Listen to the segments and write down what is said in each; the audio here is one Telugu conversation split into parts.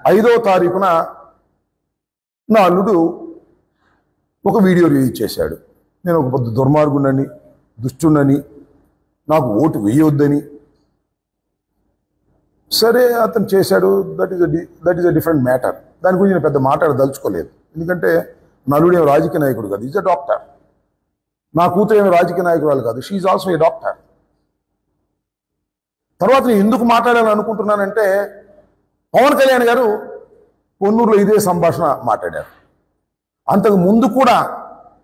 5వ తారీఖున నా అల్లుడు ఒక వీడియో రిలీజ్ చేశాడు. నేను ఒక పెద్ద దుర్మార్గునని, దుష్టునని, నాకు ఓటు వేయొద్దని. సరే, అతను చేశాడు. That is a different matter. దాని గురించి నేను పెద్ద మాట్లాడదలుచుకోలేదు. ఎందుకంటే నా అల్లుడు ఏమి రాజకీయ నాయకుడు కాదు, ఈజ్ అ డాక్టర్. నా కూతురు ఏమి రాజకీయ నాయకురాలు కాదు, she is also a doctor. తర్వాత నేను ఎందుకు మాట్లాడాలని అనుకుంటున్నానంటే, పవన్ కళ్యాణ్ గారు పొన్నూరులో ఇదే సంభాషణ మాట్లాడారు. అంతకు ముందు కూడా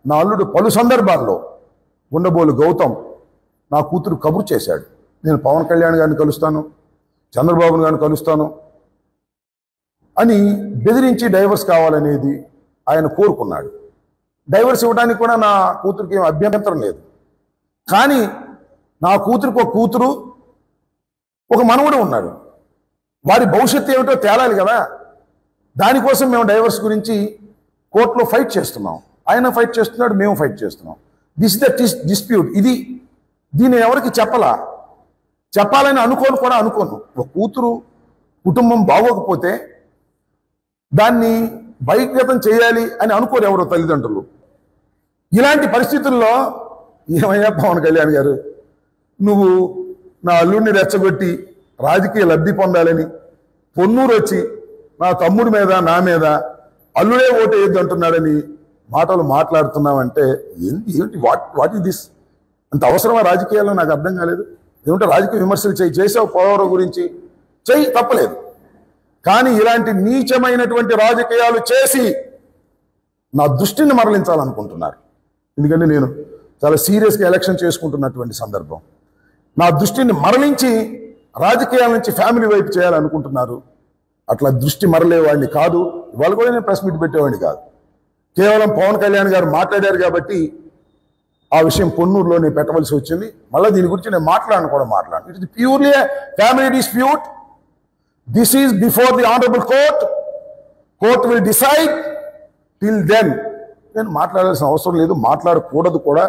నా అల్లుడు పలు సందర్భాల్లో ఉండబోలు గౌతమ్ నా కూతురు కబురు చేశాడు, నేను పవన్ కళ్యాణ్ గారిని కలుస్తాను, చంద్రబాబు గారిని కలుస్తాను అని బెదిరించి డైవర్స్ కావాలనేది ఆయన కోరుకున్నాడు. డైవర్స్ ఇవ్వడానికి కూడా నా కూతురికి ఏం అభ్యంతరం లేదు. కానీ నా కూతురికి ఒక కూతురు, ఒక మనవడు ఉన్నాడు. వారి భవిష్యత్తు ఏమిటో తేలాలి కదా. దానికోసం మేము డైవర్స్ గురించి కోర్టులో ఫైట్ చేస్తున్నాం. ఆయన ఫైట్ చేస్తున్నాడు, మేము ఫైట్ చేస్తున్నాం. This the dispute. దీన్ని ఎవరికి చెప్పాలని అనుకోను. ఒక కూతురు కుటుంబం బాగోకపోతే దాన్ని బహిర్గతం చేయాలి అని అనుకోరు ఎవరో తల్లిదండ్రులు. ఇలాంటి పరిస్థితుల్లో ఏమయ్యా పవన్ కళ్యాణ్ గారు, నువ్వు నా అల్లుడిని రెచ్చగొట్టి రాజకీయ లబ్ధి పొందాలని పొన్నూరు వచ్చి నా తమ్ముడి మీద, నా మీద అల్లుడే ఓటు వేయద్దు అంటున్నాడని మాటలు మాట్లాడుతున్నావంటే ఏంటి? What is this? అంత అవసరమా రాజకీయాల్లో? నాకు అర్థం కాలేదు. ఏమంటే రాజకీయ విమర్శలు చేసావు పోలవరం గురించి, తప్పలేదు. కానీ ఇలాంటి నీచమైనటువంటి రాజకీయాలు చేసి నా దృష్టిని మరలించాలనుకుంటున్నారు. ఎందుకంటే నేను చాలా సీరియస్గా ఎలక్షన్ చేసుకుంటున్నటువంటి సందర్భం. నా దృష్టిని మరలించి రాజకీయాల నుంచి ఫ్యామిలీ వైపు చేయాలనుకుంటున్నారు. అట్లా దృష్టి మరలేవాడిని కాదు. ఇవాళ కూడా నేను ప్రెస్ మీట్ పెట్టేవాడిని కాదు. కేవలం పవన్ కళ్యాణ్ గారు మాట్లాడారు కాబట్టి ఆ విషయం పొన్నూరులో నేను పెట్టవలసి వచ్చింది. మళ్ళీ దీని గురించి నేను మాట్లాడను. It is purely family dispute. This is before the honourable court will decide. Till then నేను మాట్లాడాల్సిన అవసరం లేదు, మాట్లాడకూడదు కూడా.